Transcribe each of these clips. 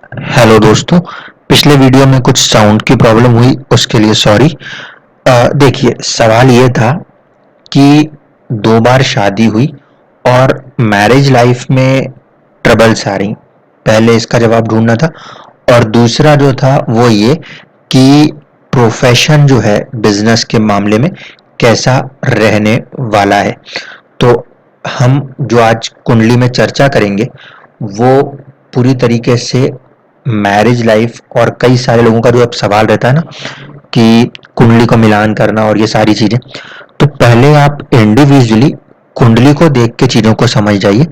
Hello दोस्तों। पिछले video में कुछ साउंड की प्रॉब्लम हुई, उसके लिए सॉरी। देखिए, सवाल ये था कि 2 बार शादी हुई और मैरिज लाइफ में ट्रबल्स आ रही। पहले इसका जवाब ढूंढना था। और दूसरा जो था वो ये कि प्रोफेशन जो है बिजनेस के मामले में कैसा रहने वाला है। तो हम जो आज कुंडली में चर्चा करेंगे वो पूरी तरीके से मैरिज लाइफ और कई सारे लोगों का जो अब सवाल रहता है ना कि कुंडली को मिलान करना और ये सारी चीजें। तो पहले आप इंडिविजुअली कुंडली को देख के चीजों को समझ जाइए,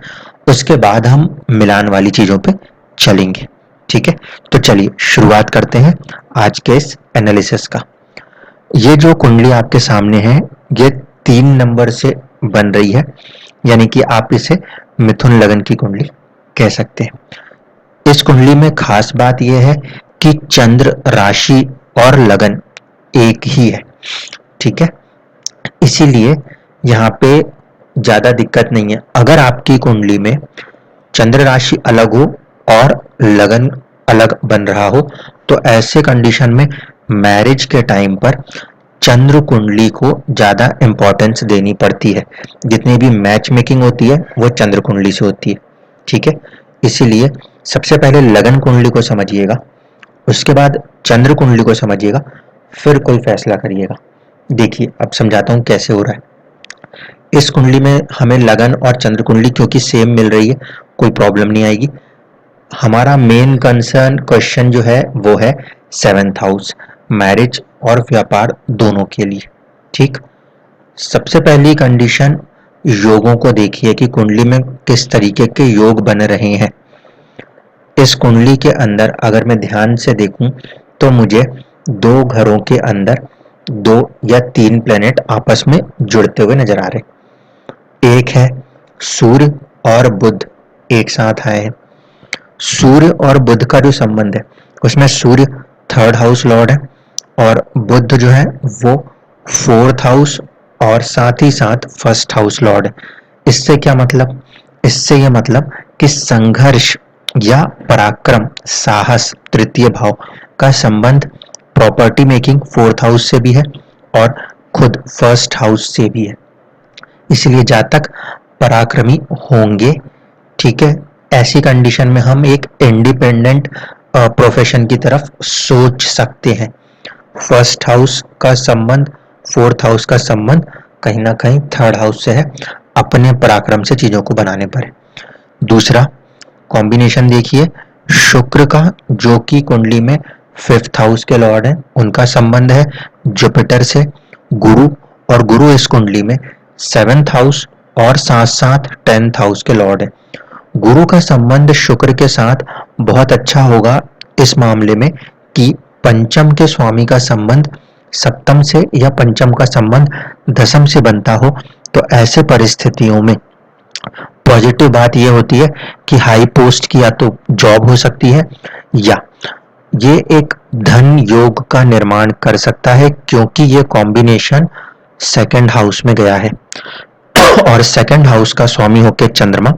उसके बाद हम मिलान वाली चीजों पे चलेंगे। ठीक है, तो चलिए शुरुआत करते हैं आज के इस एनालिसिस का। ये जो कुंडली आपके सामने है ये 3 नंबर से बन रही है, यानी कि आप इसे मिथुन लगन की कुंडली कह सकते हैं। इस कुंडली में खास बात यह है कि चंद्र, राशि और लगन एक ही है। ठीक है, इसीलिए यहाँ पे ज्यादा दिक्कत नहीं है। अगर आपकी कुंडली में चंद्र राशि अलग हो और लगन अलग बन रहा हो तो ऐसे कंडीशन में मैरिज के टाइम पर चंद्र कुंडली को ज्यादा इंपॉर्टेंस देनी पड़ती है। जितनी भी मैच मेकिंग होती है वो चंद्र कुंडली से होती है। ठीक है, इसीलिए सबसे पहले लगन कुंडली को समझिएगा, उसके बाद चंद्र कुंडली को समझिएगा, फिर कोई फैसला करिएगा। देखिए अब समझाता हूँ कैसे हो रहा है। इस कुंडली में हमें लगन और चंद्र कुंडली क्योंकि सेम मिल रही है, कोई प्रॉब्लम नहीं आएगी। हमारा मेन कंसर्न क्वेश्चन जो है वो है 7th हाउस, मैरिज और व्यापार दोनों के लिए। ठीक, सबसे पहली कंडीशन योगों को देखिए कि कुंडली में किस तरीके के योग बन रहे हैं। इस कुंडली के अंदर अगर मैं ध्यान से देखूं तो मुझे 2 घरों के अंदर 2 या 3 प्लेनेट आपस में जुड़ते हुए नजर आ रहे। एक है सूर्य और बुध एक साथ आए हैं। सूर्य और बुध का जो संबंध है उसमें सूर्य 3rd हाउस लॉर्ड है और बुध जो है वो 4th हाउस और साथ ही साथ 1st हाउस लॉर्ड है। इससे क्या मतलब, इससे यह मतलब कि संघर्ष या पराक्रम, साहस 3य भाव का संबंध प्रॉपर्टी मेकिंग 4th हाउस से भी है और खुद 1st हाउस से भी है। इसलिए जातक पराक्रमी होंगे। ठीक है, ऐसी कंडीशन में हम एक इंडिपेंडेंट प्रोफेशन की तरफ सोच सकते हैं। 1st हाउस का संबंध 4th हाउस का संबंध कहीं ना कहीं 3rd हाउस से है, अपने पराक्रम से चीजों को बनाने पर है। दूसरा कॉम्बिनेशन देखिए, शुक्र का जो कि कुंडली में 5th हाउस के लॉर्ड है, उनका संबंध है जुपिटर से। गुरु, और गुरु इस कुंडली में 7th हाउस और साथ साथ 10th हाउस के लॉर्ड है। गुरु का संबंध शुक्र के साथ बहुत अच्छा होगा इस मामले में कि पंचम के स्वामी का संबंध सप्तम से या पंचम का संबंध दशम से बनता हो। तो ऐसे परिस्थितियों में पॉजिटिव बात यह होती है कि हाई पोस्ट की या तो जॉब हो सकती है या ये एक धन योग का निर्माण कर सकता है, क्योंकि ये कॉम्बिनेशन 2nd हाउस में गया है और 2nd हाउस का स्वामी होकर चंद्रमा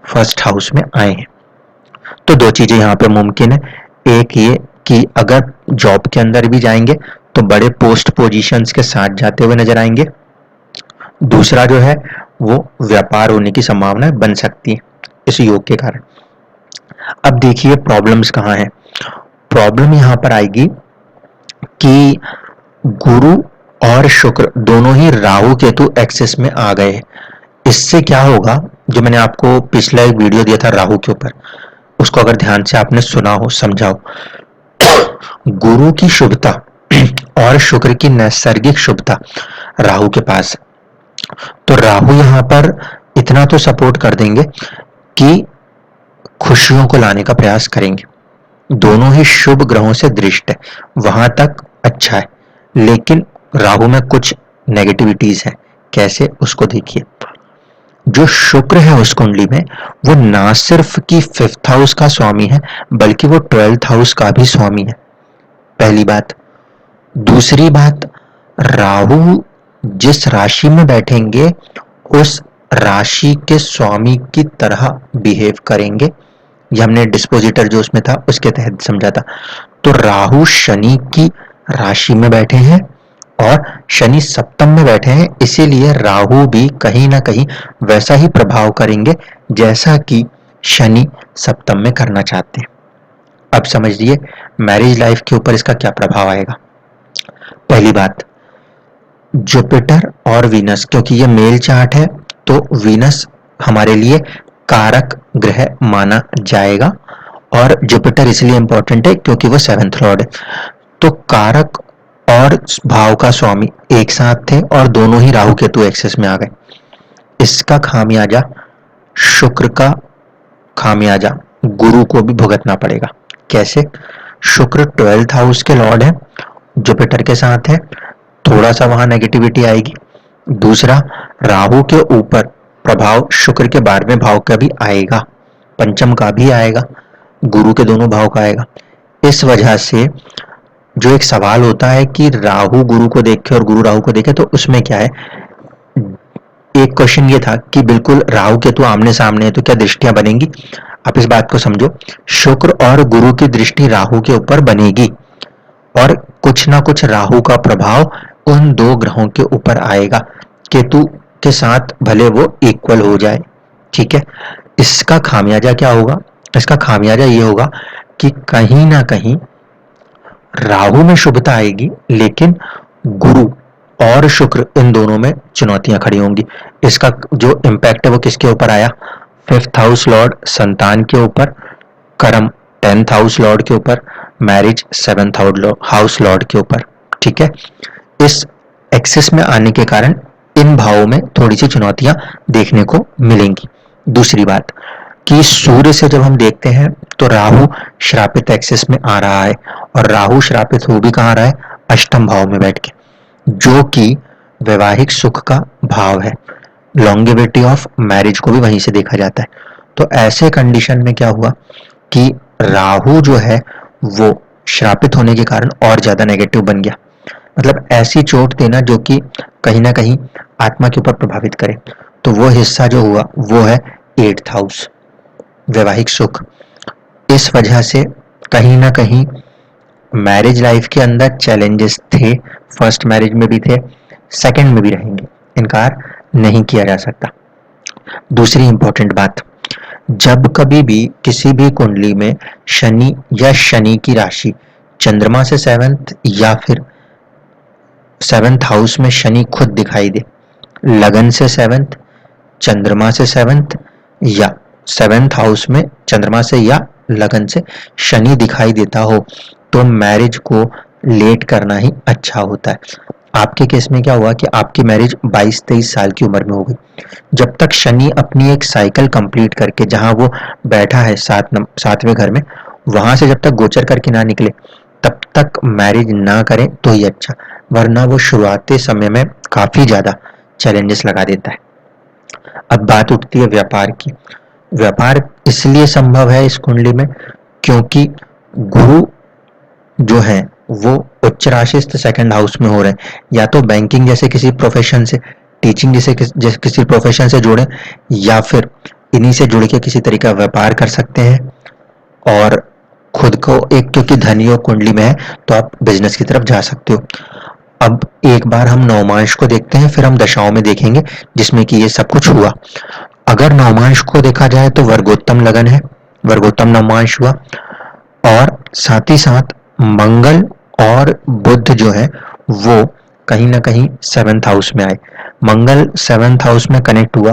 1st हाउस में आए हैं। तो 2 चीजें यहाँ पे मुमकिन है। एक ये कि अगर जॉब के अंदर भी जाएंगे तो बड़े पोस्ट पोजीशंस के साथ जाते हुए नजर आएंगे। दूसरा जो है वो व्यापार होने की संभावना बन सकती है इस योग के कारण। अब देखिए प्रॉब्लम्स कहाँ है। प्रॉब्लम यहाँ पर आएगी कि गुरु और शुक्र दोनों ही राहु केतु एक्सिस में आ गए। इससे क्या होगा, जो मैंने आपको पिछला एक वीडियो दिया था राहु के ऊपर, उसको अगर ध्यान से आपने सुना हो, समझा हो, गुरु की शुभता और शुक्र की नैसर्गिक शुभता राहु के पास है। तो राहु यहाँ पर इतना तो सपोर्ट कर देंगे कि खुशियों को लाने का प्रयास करेंगे। दोनों ही शुभ ग्रहों से दृष्ट है, वहां तक अच्छा है। लेकिन राहु में कुछ नेगेटिविटीज है। कैसे, उसको देखिए। जो शुक्र है उस कुंडली में वो ना सिर्फ कि 5th हाउस का स्वामी है बल्कि वो 12th हाउस का भी स्वामी है, पहली बात। दूसरी बात, राहु जिस राशि में बैठेंगे उस राशि के स्वामी की तरह बिहेव करेंगे, ये हमने डिस्पोजिटर जो उसमें था उसके तहत समझा था। तो राहु शनि की राशि में बैठे हैं और शनि सप्तम में बैठे हैं, इसीलिए राहु भी कहीं ना कहीं वैसा ही प्रभाव करेंगे जैसा कि शनि सप्तम में करना चाहते हैं। अब समझिए मैरिज लाइफ के ऊपर इसका क्या प्रभाव आएगा। पहली बात, जुपिटर और वीनस, क्योंकि ये मेल चार्ट है तो वीनस हमारे लिए कारक ग्रह माना जाएगा और जुपिटर इसलिए इंपॉर्टेंट है क्योंकि वो 7th लॉर्ड है। तो कारक और भाव का स्वामी एक साथ थे और दोनों ही राहु केतु एक्सेस में आ गए। इसका खामियाजा, शुक्र का खामियाजा गुरु को भी भुगतना पड़ेगा। कैसे? शुक्र 12th हाउस के लॉर्ड है, जुपिटर के साथ है, थोड़ा सा वहां नेगेटिविटी आएगी। दूसरा, राहु के ऊपर प्रभाव शुक्र के 12वें भाव का भी आएगा, पंचम का भी आएगा, गुरु के दोनों भाव का आएगा। इस वजह से जो एक सवाल होता है कि राहु गुरु को देखे और गुरु राहु को देखे, तो उसमें क्या है, एक क्वेश्चन ये था कि बिल्कुल राहु केतु आमने सामने है तो क्या दृष्टियां बनेंगी। आप इस बात को समझो, शुक्र और गुरु की दृष्टि राहु के ऊपर बनेगी और कुछ ना कुछ राहु का प्रभाव उन दो ग्रहों के ऊपर आएगा, केतु के साथ भले वो इक्वल हो जाए। ठीक है, इसका खामियाजा क्या होगा? इसका खामियाजा ये होगा कि कहीं ना कहीं राहु में शुभता आएगी लेकिन गुरु और शुक्र इन दोनों में चुनौतियां खड़ी होंगी। इसका जो इम्पैक्ट है वो किसके ऊपर आया? 5th हाउस लॉर्ड संतान के ऊपर, कर्म 10th हाउस लॉर्ड के ऊपर, मैरिज 7th हाउस लॉर्ड के ऊपर। ठीक है, इस एक्सिस में आने के कारण इन भावों में थोड़ी सी चुनौतियां देखने को मिलेंगी। दूसरी बात कि सूर्य से जब हम देखते हैं तो राहु श्रापित एक्सिस में आ रहा है और राहु श्रापित हो भी कहाँ रहा है? अष्टम भाव में बैठ के, जो कि वैवाहिक सुख का भाव है। लॉन्गेविटी ऑफ मैरिज को भी वहीं से देखा जाता है। तो ऐसे कंडीशन में क्या हुआ कि राहु जो है वो श्रापित होने के कारण और ज्यादा नेगेटिव बन गया, मतलब ऐसी चोट देना जो कि कहीं ना कहीं आत्मा के ऊपर प्रभावित करे। तो वो हिस्सा जो हुआ वो है 8th हाउस, वैवाहिक सुख। इस वजह से कहीं ना कहीं मैरिज लाइफ के अंदर चैलेंजेस थे, फर्स्ट मैरिज में भी थे, सेकंड में भी रहेंगे, इनकार नहीं किया जा सकता। दूसरी इंपॉर्टेंट बात, जब कभी भी किसी भी कुंडली में शनि या शनि की राशि चंद्रमा से 7th या फिर 7th हाउस में शनि खुद दिखाई दे, लगन से 7th, चंद्रमा से 7th या 7th हाउस में चंद्रमा से या लगन से शनि दिखाई देता हो तो मैरिज को लेट करना ही अच्छा होता है। आपके केस में क्या हुआ कि आपकी मैरिज 22-23 साल की उम्र में हो गई। जब तक शनि अपनी एक साइकिल कंप्लीट करके जहां वो बैठा है 7वें घर में, वहां से जब तक गोचर करके ना निकले तब तक मैरिज ना करें तो ही अच्छा, वरना वो शुरुआती समय में काफी ज्यादा चैलेंजेस लगा देता है। अब बात उठती है व्यापार की। व्यापार इसलिए संभव है इस कुंडली में क्योंकि गुरु जो है वो उच्च राशिस्थ 2nd हाउस में हो रहे हैं, या तो बैंकिंग जैसे किसी प्रोफेशन से, टीचिंग जैसे किसी प्रोफेशन से जुड़े, या फिर इन्हीं से जुड़ के किसी तरीका व्यापार कर सकते हैं और खुद को एक, क्योंकि धनियों कुंडली में है तो आप बिजनेस की तरफ जा सकते हो। अब एक बार हम नवमांश को देखते हैं, फिर हम दशाओं में देखेंगे जिसमें कि ये सब कुछ हुआ। अगर नवमांश को देखा जाए तो वर्गोत्तम लगन है, वर्गोत्तम नवमांश हुआ, और साथ ही साथ मंगल और बुध जो है वो कहीं ना कहीं 7th हाउस में आए। मंगल 7th हाउस में कनेक्ट हुआ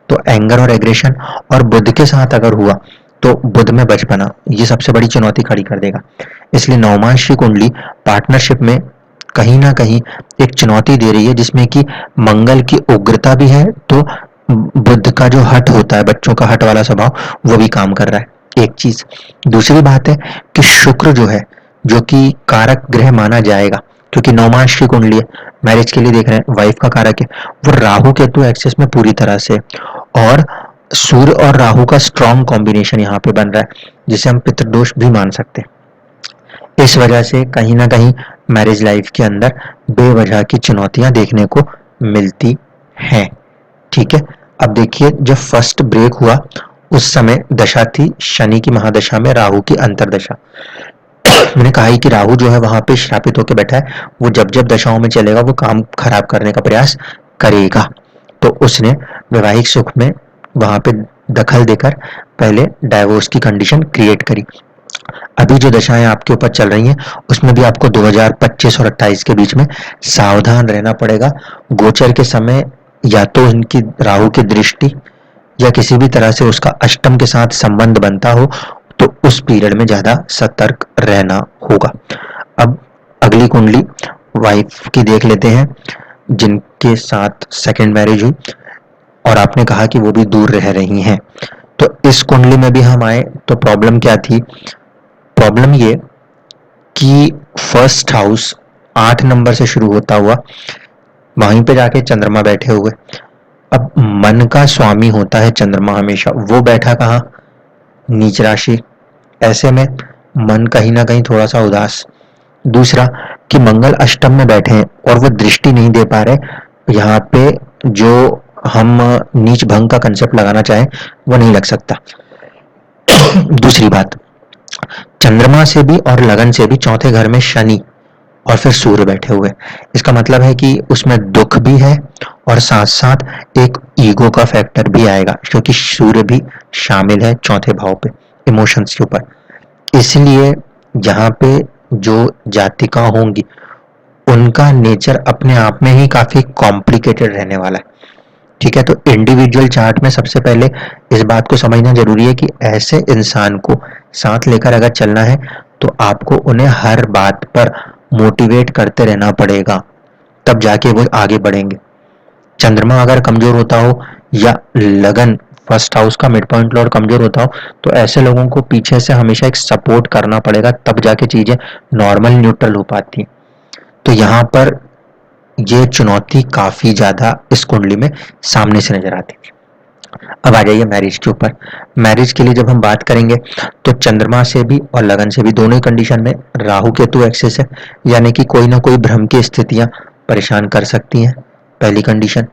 तो एंगर और एग्रेशन, और बुध के साथ अगर हुआ तो बुध में बचपना, ये सबसे बड़ी चुनौती खड़ी कर देगा। इसलिए नवमांश की कुंडली पार्टनरशिप में कहीं ना कहीं एक चुनौती दे रही है, जिसमें कि मंगल की उग्रता भी है तो बुध का जो हट होता है, बच्चों का हट वाला स्वभाव, वो भी काम कर रहा है, एक चीज। दूसरी बात है कि शुक्र जो है, जो कि कारक ग्रह माना जाएगा क्योंकि नवमांश की कुंडली है, मैरिज के लिए देख रहे हैं, वाइफ का कारक है, वो राहु केतु एक्सेस में पूरी तरह से, और सूर्य और राहु का स्ट्रॉन्ग कॉम्बिनेशन यहाँ पे बन रहा है जिसे हम पितृदोष भी मान सकते हैं। इस वजह से कहीं ना कहीं मैरिज लाइफ के अंदर बेवजह की चुनौतियां देखने को मिलती हैं। ठीक है, अब देखिए जब फर्स्ट ब्रेक हुआ उस समय दशा थी शनि की महादशा में राहु की अंतरदशा। मैंने कहा ही कि राहु जो है वहां पे श्रापित होकर बैठा है, वो जब जब दशाओं में चलेगा वो काम खराब करने का प्रयास करेगा। तो उसने वैवाहिक सुख में वहां पे दखल देकर पहले डाइवोर्स की कंडीशन क्रिएट करी। अभी जो दशाएं आपके ऊपर चल रही हैं उसमें भी आपको 2025 और 28 के बीच में सावधान रहना पड़ेगा। गोचर के समय या तो इनकी राहु की दृष्टि या किसी भी तरह से उसका अष्टम के साथ संबंध बनता हो तो उस पीरियड में ज्यादा सतर्क रहना होगा। अब अगली कुंडली वाइफ की देख लेते हैं, जिनके साथ सेकंड मैरिज हुई और आपने कहा कि वो भी दूर रह रही हैं। तो इस कुंडली में भी हम आए तो प्रॉब्लम क्या थी? प्रॉब्लम ये कि फर्स्ट हाउस 8 नंबर से शुरू होता हुआ वहीं पे जाके चंद्रमा बैठे हुए। अब मन का स्वामी होता है चंद्रमा हमेशा, वो बैठा कहाँ? नीच राशि। ऐसे में मन कहीं ना कहीं थोड़ा सा उदास। दूसरा कि मंगल अष्टम में बैठे हैं और वो दृष्टि नहीं दे पा रहे। यहाँ पे जो हम नीच भंग का कंसेप्ट लगाना चाहें वो नहीं लग सकता। दूसरी बात, चंद्रमा से भी और लगन से भी चौथे घर में शनि और फिर सूर्य बैठे हुए। इसका मतलब है कि उसमें दुख भी है और साथ साथ एक ईगो का फैक्टर भी आएगा, क्योंकि सूर्य भी शामिल है चौथे भाव पे इमोशंस के ऊपर। इसलिए यहाँ पे जो जातिका होंगी उनका नेचर अपने आप में ही काफी कॉम्प्लिकेटेड रहने वाला है। ठीक है, तो इंडिविजुअल चार्ट में सबसे पहले इस बात को समझना जरूरी है कि ऐसे इंसान को साथ लेकर अगर चलना है तो आपको उन्हें हर बात पर मोटिवेट करते रहना पड़ेगा, तब जाके वो आगे बढ़ेंगे। चंद्रमा अगर कमजोर होता हो या लगन फर्स्ट हाउस का मिड पॉइंट लॉर्ड कमजोर होता हो तो ऐसे लोगों को पीछे से हमेशा एक सपोर्ट करना पड़ेगा, तब जाके चीजें नॉर्मल न्यूट्रल हो पाती हैं। तो यहाँ पर ये चुनौती काफी ज्यादा इस कुंडली में सामने से नजर आती थी। अब आ जाइए मैरिज के ऊपर। मैरिज के लिए जब हम बात करेंगे तो चंद्रमा से भी और लगन से भी दोनों ही कंडीशन में राहु केतु एक्सेस है, यानी कि कोई ना कोई भ्रम की स्थितियां परेशान कर सकती हैं, पहली कंडीशन।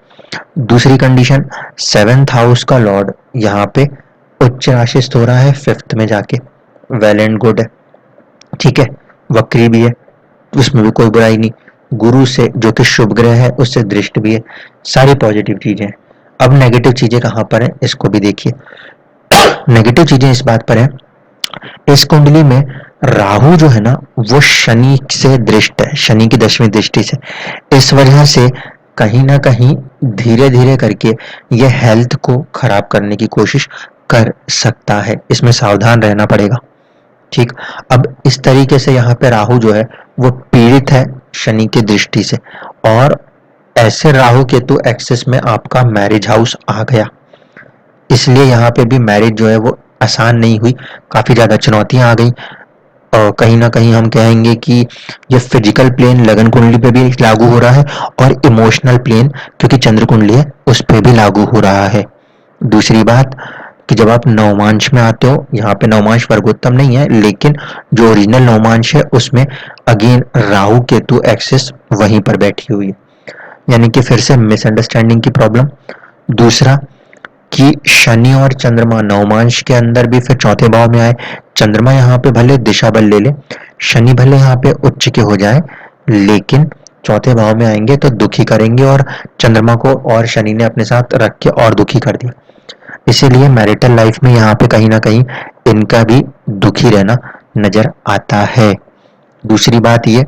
दूसरी कंडीशन, 7th हाउस का लॉर्ड यहाँ पे उच्च राशिस्थ हो रहा है 5th में जाके, वेल एंड गुड है। ठीक है, वक्री भी है, उसमें भी कोई बुराई नहीं। गुरु से जो कि शुभ ग्रह है उससे दृष्टि भी है, सारी पॉजिटिव चीजें हैं। अब नेगेटिव चीजें कहां पर है इसको भी देखिए। नेगेटिव चीजें इस बात पर है, इस कुंडली में राहु जो है ना वो शनि से दृष्ट है, शनि की 10वीं दृष्टि से। इस वजह से कहीं ना कहीं धीरे धीरे करके ये हेल्थ को खराब करने की कोशिश कर सकता है, इसमें सावधान रहना पड़ेगा। ठीक, अब इस तरीके से यहाँ पे राहु जो है वो पीड़ित है शनि की दृष्टि से, और ऐसे राहु केतु एक्सेस में आपका मैरिज हाउस आ गया, इसलिए यहाँ पे भी मैरिज जो है वो आसान नहीं हुई, काफी ज्यादा चुनौतियां आ गई। और कहीं ना कहीं हम कहेंगे कि ये फिजिकल प्लेन लगन कुंडली पे भी लागू हो रहा है और इमोशनल प्लेन क्योंकि चंद्र कुंडली है उस पे भी लागू हो रहा है। दूसरी बात कि जब आप नवमांश में आते हो, यहाँ पे नवमांश वर्गोत्तम नहीं है लेकिन जो ओरिजिनल नवमांश है उसमें अगेन राहु केतु एक्सिस वहीं पर बैठी हुई है, यानी कि फिर से मिसअंडरस्टैंडिंग की प्रॉब्लम। दूसरा कि शनि और चंद्रमा नवमांश के अंदर भी फिर चौथे भाव में आए, चंद्रमा यहाँ पे भले दिशा बल ले ले, शनि भले यहाँ पे उच्च के हो जाए लेकिन चौथे भाव में आएंगे तो दुखी करेंगे, और चंद्रमा को और शनि ने अपने साथ रख के और दुखी कर दिया। इसीलिए मैरिटल लाइफ में यहाँ पे कहीं ना कहीं इनका भी दुखी रहना नजर आता है। दूसरी बात ये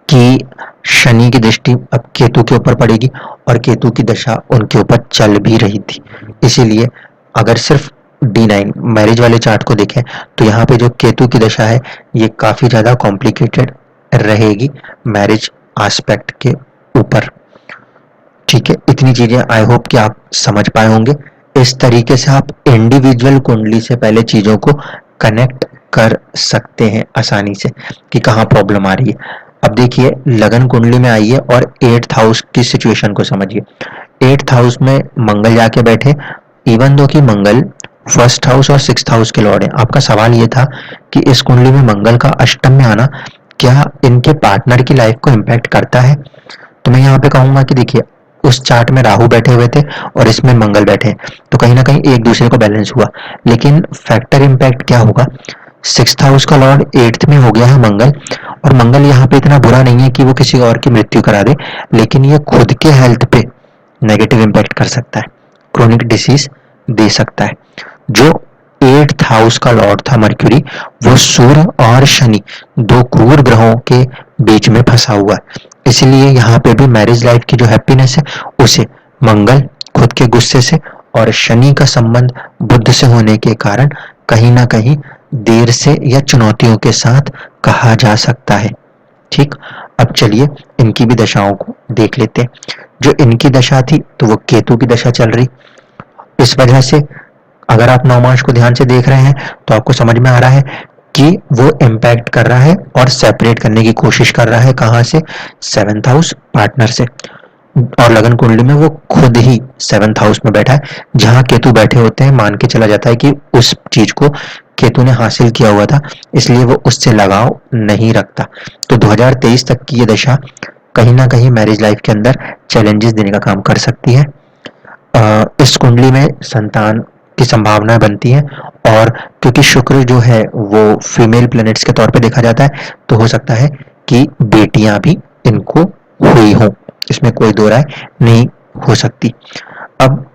कि शनि की दृष्टि अब केतु के ऊपर पड़ेगी और केतु की दशा उनके ऊपर चल भी रही थी, इसीलिए अगर सिर्फ D9 मैरिज वाले चार्ट को देखें तो यहाँ पे जो केतु की दशा है ये काफी ज्यादा कॉम्प्लिकेटेड रहेगी मैरिज एस्पेक्ट के ऊपर। ठीक है, इतनी चीजें आई होप कि आप समझ पाए होंगे। इस तरीके से आप इंडिविजुअल कुंडली से पहले चीजों को कनेक्ट कर सकते हैं आसानी से कि कहाँ प्रॉब्लम आ रही है। अब देखिए लगन कुंडली में आइए और 8th हाउस की सिचुएशन को समझिए। 8th हाउस में मंगल जाके बैठे, इवन दो कि मंगल 1st हाउस और 6th हाउस के लॉर्ड है। आपका सवाल ये था कि इस कुंडली में मंगल का अष्टम में आना क्या इनके पार्टनर की लाइफ को इम्पैक्ट करता है? तो मैं यहाँ पे कहूंगा कि देखिए उस चार्ट में राहु बैठे हुए थे और इसमें मंगल बैठे, तो कहीं ना कहीं एक दूसरे को बैलेंस हुआ। लेकिन फैक्टर इम्पैक्ट क्या होगा, सिक्स्थ हाउस का लॉर्ड एट्थ में हो गया है मंगल, और मंगल यहाँ पे इतना बुरा नहीं है कि वो किसी और की मृत्यु करा दे, लेकिन ये खुद के हेल्थ पे नेगेटिव इम्पैक्ट कर सकता है, क्रोनिक डिसीज दे सकता है। जो एट्थ हाउस का लॉर्ड था मर्क्यूरी, वो सूर्य और शनि दो क्रूर ग्रहों के बीच में फंसा हुआ है, इसलिए यहाँ पे भी मैरिज लाइफ की जो हैप्पीनेस है उसे मंगल खुद के गुस्से से और शनि का संबंध बुध से होने के कारण कहीं ना कहीं देर से या चुनौतियों के साथ कहा जा सकता है। ठीक, अब चलिए इनकी भी दशाओं को देख लेते हैं। जो इनकी दशा थी तो वो केतु की दशा चल रही, इस वजह से अगर आप नवमांश को ध्यान से देख रहे हैं तो आपको समझ में आ रहा है कि वो इम्पैक्ट कर रहा है और सेपरेट करने की कोशिश कर रहा है, कहां से, सेवेंथ हाउस पार्टनर से। और लगन कुंडली में वो खुद ही सेवेंथ हाउस में बैठा है, जहां केतु बैठे होते हैं मान के चला जाता है कि उस चीज को केतु ने हासिल किया हुआ था, इसलिए वो उससे लगाव नहीं रखता। तो 2023 तक की ये दशा कहीं ना कहीं मैरिज लाइफ के अंदर चैलेंजेस देने का काम कर सकती है। इस कुंडली में संतान की संभावनाएं बनती हैं, और क्योंकि शुक्र जो है वो फीमेल प्लैनेट्स के तौर पे देखा जाता है, तो हो सकता है कि बेटियां भी इनको हुई हों, इसमें कोई दो राय नहीं हो सकती। अब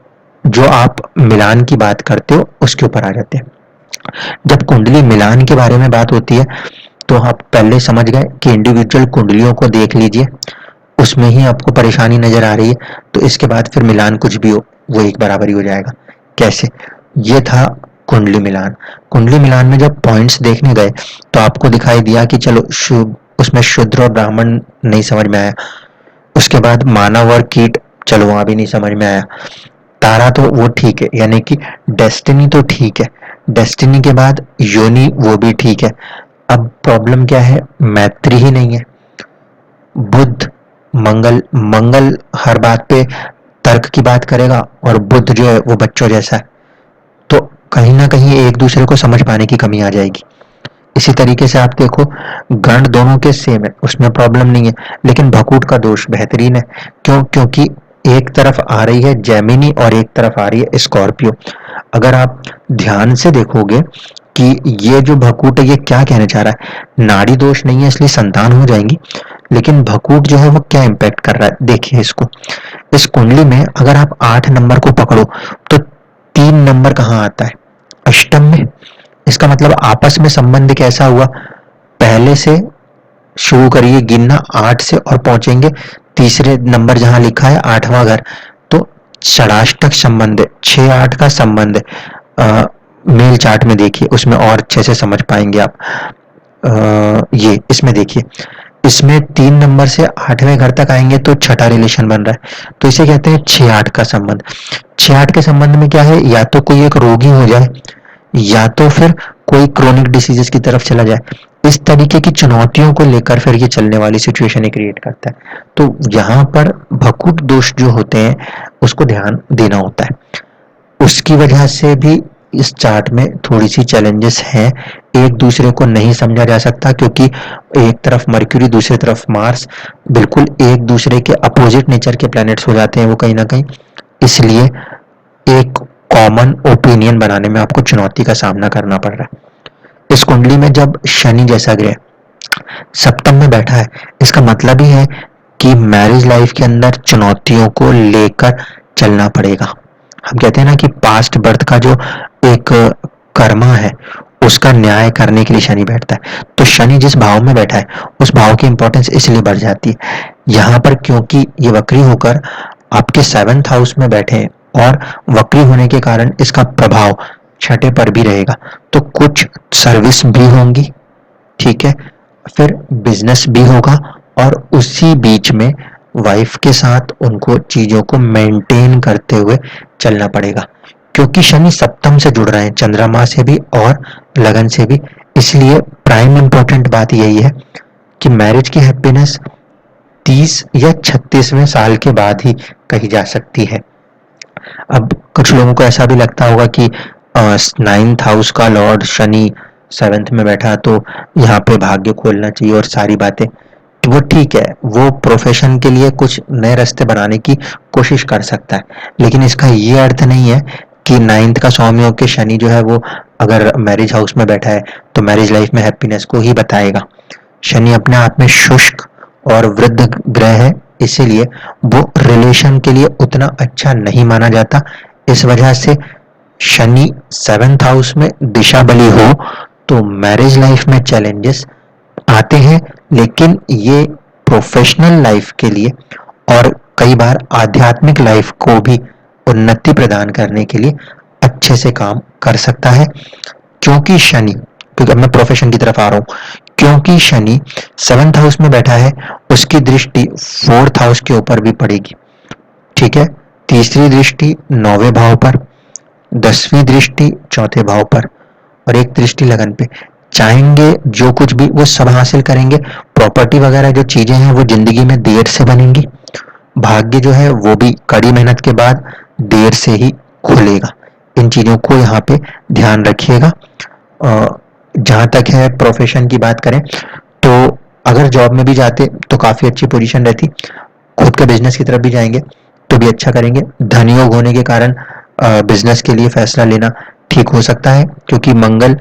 जो आप मिलान की बात करते हो उसके ऊपर आ जाते हैं। जब कुंडली मिलान के बारे में बात होती है तो आप पहले समझ गए कि इंडिविजुअल कुंडलियों को देख लीजिए, उसमें ही आपको परेशानी नजर आ रही है, तो इसके बाद फिर मिलान कुछ भी हो वो एक बराबर ही हो जाएगा। कैसे, ये था कुंडली मिलान। कुंडली मिलान में जब पॉइंट्स देखने गए तो आपको दिखाई दिया कि चलो उसमें शूद्र और ब्राह्मण नहीं समझ में आया, उसके बाद मानव और कीट, चलो वहां भी नहीं समझ में आया, तारा तो वो ठीक है, यानी कि डेस्टिनी तो ठीक है, डेस्टिनी के बाद योनि वो भी ठीक है। अब प्रॉब्लम क्या है, मैत्री ही नहीं है। बुध, मंगल, मंगल हर बात पे तर्क की बात करेगा और बुध जो है वो बच्चों जैसा है, तो कहीं ना कहीं एक दूसरे को समझ पाने की कमी आ जाएगी। इसी तरीके से आप देखो, गण दोनों के सेम है, उसमें प्रॉब्लम नहीं है, लेकिन भकूट का दोष बेहतरीन है। क्यों, क्योंकि एक तरफ आ रही है जैमिनी और एक तरफ आ रही है स्कॉर्पियो। अगर आप ध्यान से देखोगे कि ये जो भकूट है ये क्या कहना चाह रहा है, नाड़ी दोष नहीं है इसलिए संतान हो जाएंगी, लेकिन भकूट जो है वो क्या इम्पैक्ट कर रहा है, देखिए इसको। इस कुंडली में अगर आप 8 नंबर को पकड़ो तो 3 नंबर कहाँ आता है, अष्टम में। इसका मतलब आपस में संबंध कैसा हुआ, पहले से शुरू करिए गिनना 8 से और पहुंचेंगे तीसरे नंबर जहां लिखा है 8वां घर, तो षडाष्टक संबंध है, 6-8 का संबंध है। मेल चार्ट में देखिए, उसमें और अच्छे से समझ पाएंगे आप। ये इसमें देखिए, इसमें 3 नंबर से 8वें घर तक आएंगे तो छठा रिलेशन बन रहा है, तो इसे कहते हैं 6-8 का संबंध। 6-8 के संबंध में क्या है, या तो कोई एक रोगी हो जाए या तो फिर कोई क्रोनिक डिसीजेस की तरफ चला जाए। इस तरीके की चुनौतियों को लेकर फिर ये चलने वाली सिचुएशन क्रिएट करता है। तो यहाँ पर भकुट दोष जो होते हैं उसको ध्यान देना होता है। उसकी वजह से भी इस चार्ट में थोड़ी सी चैलेंजेस हैं, एक दूसरे को नहीं समझा जा सकता, क्योंकि एक तरफ मर्क्यूरी दूसरी तरफ मार्स बिल्कुल एक दूसरे के अपोजिट नेचर के प्लैनेट्स हो जाते हैं वो कहीं ना कहीं, इसलिए एक कॉमन ओपिनियन बनाने में आपको चुनौती का सामना करना पड़ रहा है। इस कुंडली में जब शनि जैसा ग्रह सप्तम में बैठा है, इसका मतलब ही है कि मैरिज लाइफ के अंदर चुनौतियों को लेकर चलना पड़ेगा। हम कहते हैं ना कि पास्ट बर्थ का जो एक कर्मा है उसका न्याय करने के लिए शनि बैठता है, तो शनि जिस भाव में बैठा है उस भाव की इंपॉर्टेंस इसलिए बढ़ जाती है। यहाँ पर क्योंकि ये वक्री होकर आपके 7th हाउस में बैठे हैं और वक्री होने के कारण इसका प्रभाव छठे पर भी रहेगा, तो कुछ सर्विस भी होंगी, ठीक है, फिर बिजनेस भी होगा, और उसी बीच में वाइफ के साथ उनको चीजों को मेंटेन करते हुए चलना पड़ेगा, क्योंकि शनि सप्तम से जुड़ रहे हैं, चंद्रमा से भी और लगन से भी। इसलिए प्राइम इंपॉर्टेंट बात यही है कि मैरिज की हैप्पीनेस 30 या 36वें साल के बाद ही कही जा सकती है। अब कुछ लोगों को ऐसा भी लगता होगा कि 9th हाउस का लॉर्ड शनि 7th में बैठा तो यहाँ पे भाग्य खोलना चाहिए और सारी बातें, वो ठीक है, वो प्रोफेशन के लिए कुछ नए रास्ते बनाने की कोशिश कर सकता है, लेकिन इसका ये अर्थ नहीं है कि नाइन्थ का स्वामी होकर शनि जो है वो अगर मैरिज हाउस में बैठा है तो मैरिज लाइफ में हैप्पीनेस को ही बताएगा। शनि अपने आप में शुष्क और वृद्ध ग्रह है, इसीलिए वो रिलेशन के लिए उतना अच्छा नहीं माना जाता। इस वजह से शनि 7th हाउस में दिशा बली हो तो मैरिज लाइफ में चैलेंजेस आते हैं, लेकिन ये प्रोफेशनल लाइफ के लिए और कई बार आध्यात्मिक लाइफ को भी उन्नति प्रदान करने के लिए अच्छे से काम कर सकता है। क्योंकि शनि, क्योंकि अब मैं प्रोफेशन की तरफ आ रहा हूँ, क्योंकि शनि 7th हाउस में बैठा है, उसकी दृष्टि 4th हाउस के ऊपर भी पड़ेगी। ठीक है, तीसरी दृष्टि 9वें भाव पर, 10वीं दृष्टि 4थे भाव पर और एक दृष्टि लगन पे। चाहेंगे जो कुछ भी वो सब हासिल करेंगे। प्रॉपर्टी वगैरह जो चीजें हैं वो जिंदगी में देर से बनेंगी। भाग्य जो है वो भी कड़ी मेहनत के बाद देर से ही खुलेगा। इन चीजों को यहाँ पे ध्यान रखिएगा। जहां तक है प्रोफेशन की बात करें तो अगर जॉब में भी जाते तो काफी अच्छी पोजीशन रहती, खुद के बिजनेस की तरफ भी जाएंगे तो भी अच्छा करेंगे। धनयोग होने के कारण बिजनेस के लिए फैसला लेना ठीक हो सकता है, क्योंकि मंगल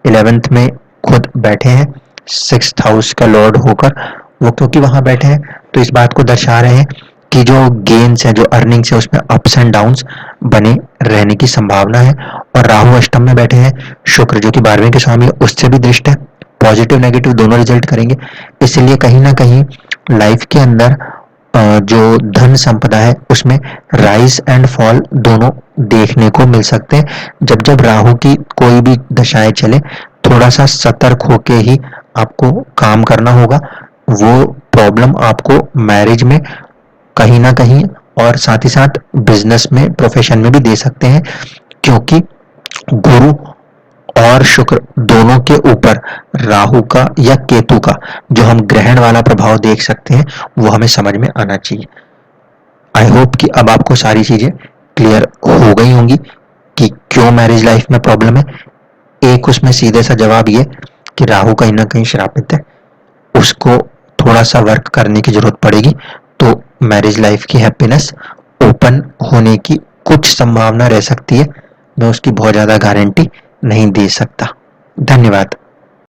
11th में खुद बैठे हैं 6th हाउस का लॉर्ड होकर। वो क्योंकि वहां बैठे हैं तो इस बात को दर्शा रहे हैं कि जो गेन्स है, जो अर्निंग्स है, उसमें अप्स एंड डाउन्स बने रहने की संभावना है। और राहु अष्टम में बैठे हैं, शुक्र जो कि 12वें के स्वामी है उससे भी दृष्ट है, पॉजिटिव नेगेटिव दोनों रिजल्ट करेंगे। इसलिए कहीं ना कहीं लाइफ के अंदर जो धन संपदा है उसमें राइज एंड फॉल दोनों देखने को मिल सकते हैं। जब जब राहु की कोई भी दशाएं चले, थोड़ा सा सतर्क होके ही आपको काम करना होगा। वो प्रॉब्लम आपको मैरिज में कहीं ना कहीं और साथ ही साथ बिजनेस में, प्रोफेशन में भी दे सकते हैं, क्योंकि गुरु और शुक्र दोनों के ऊपर राहु का या केतु का जो हम ग्रहण वाला प्रभाव देख सकते हैं वो हमें समझ में आना चाहिए। आई होप कि अब आपको सारी चीजें क्लियर हो गई होंगी कि क्यों मैरिज लाइफ में प्रॉब्लम है। एक उसमें सीधे सा जवाब ये कि राहु कहीं ना कहीं श्रापित है, उसको थोड़ा सा वर्क करने की जरूरत पड़ेगी तो मैरिज लाइफ की हैप्पीनेस ओपन होने की कुछ संभावना रह सकती है। मैं उसकी बहुत ज्यादा गारंटी नहीं दे सकता। धन्यवाद।